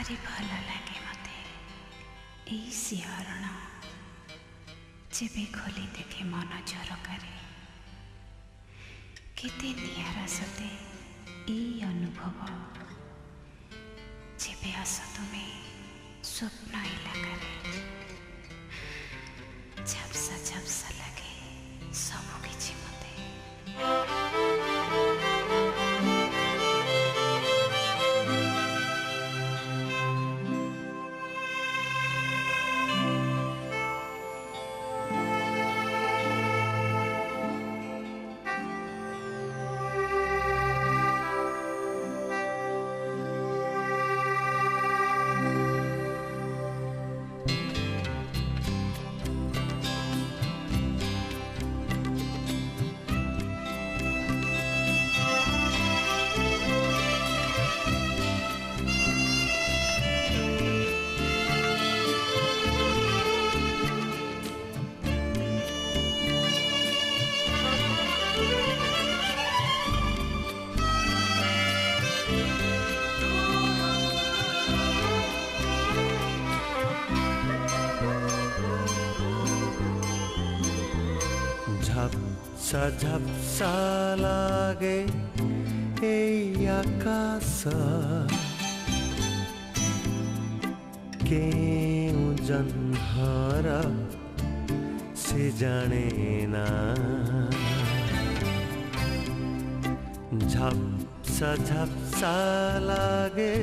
भारी भल लगे मते एई सिहरण जेबे खोली देखे मन झरकारे केते नियारा सते एई अनुभव जेबे आस तुमे स्वप्न इलाकारे झपसा झपसा लगे सब किछि मते। झपसा झपसा लागे ए आकाश केउं जन्हर से जाने ना। झपसा झपसा लागे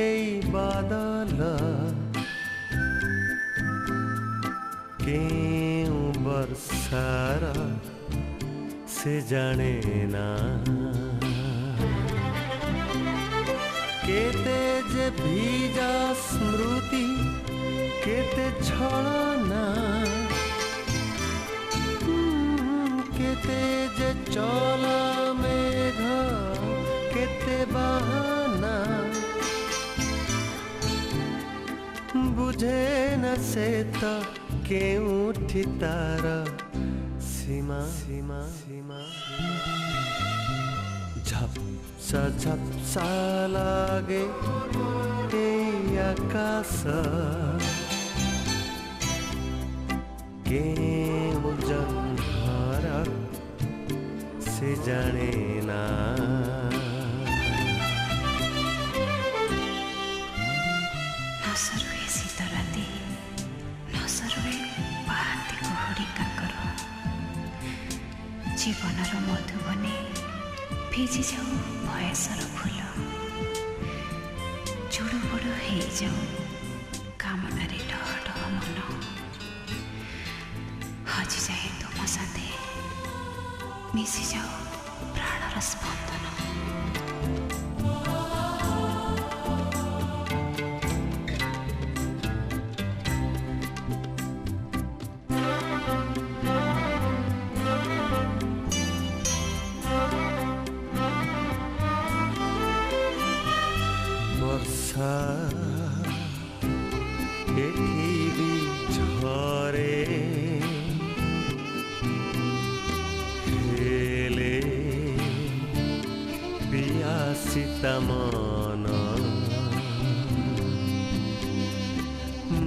ए बादल केउं बरसार से जाने ना। केते जे भीजा स्मृति केते छलना केते जे चला मेघ केते बहाना बुझे न से तो केउठी तार सीमा सीमा सीमा। झपसा झपसा लागे ए आकाश केउं जन्हर से जाने ना। जीवनर मधुबने भिजी जाऊ बयसर फूल जुड़ु बुड़ु हो जाऊ कामनारे डह डह मन हजि जाए तुम साथे मिसी जाऊ प्राणर स्पंदन। वर्षा एठी भी झरे हेले पियासिता मन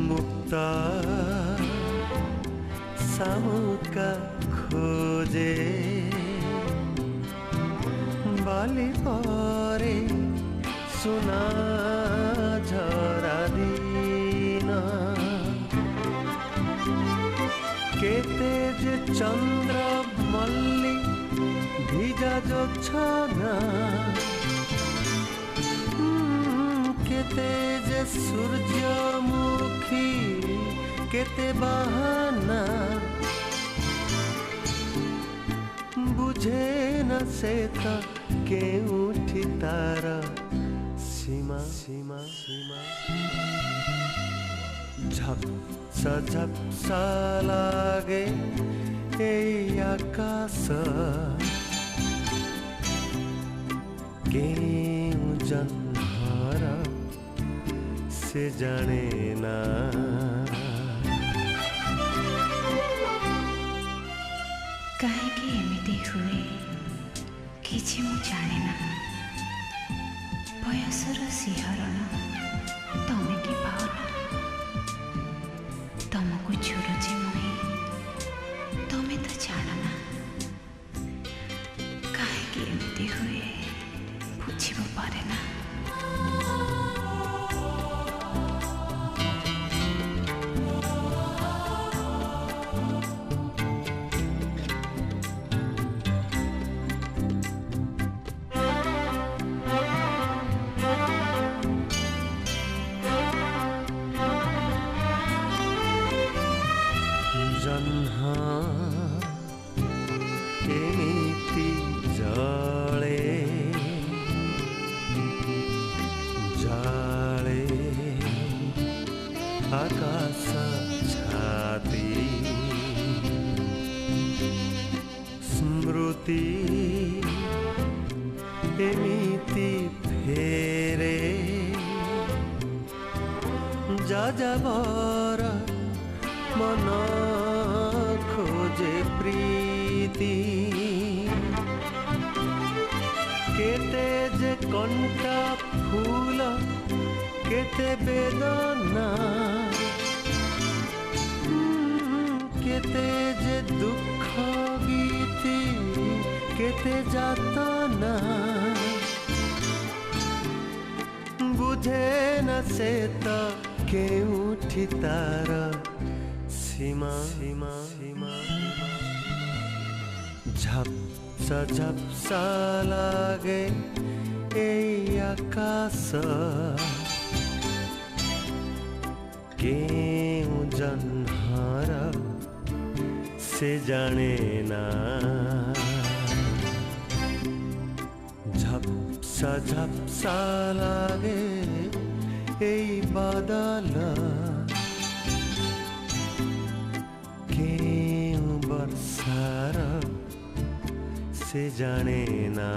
मुक्ता सामुका खोजे बाली परे सुना झरा दिन केते जे चंद्र मल्ली भिजा जो छना केते जे सूर्यमुखी केते बहाना बुझे न से तो केउठी तार सीमा सीमा सीमा। झपसा झपसा लागे ए आकाश केउं जन्हर से जाने ना। काहेकि एमिति हुए किछि मु जाने ना। बयसर सिहरण तुमको झुरुची मुई तुमे तो जान ना कहीं एमती हुए बुझे पारे ना। जन्हा एमिति जले जाले आकाश छाती स्मृति एमिति फेरे जाजाबर मन खोजे प्रीति केते जे कंटा फूल केते बेदना केते जे दुख गीति केते जातना बुझे न से तो केउठी तार सीमा सीमा सीमा झपसा झपसा लागे ए आकाश केउ जन्हार से जाने ना झपसा झपसा लागे ए बादल केउ बरसार से जाने ना।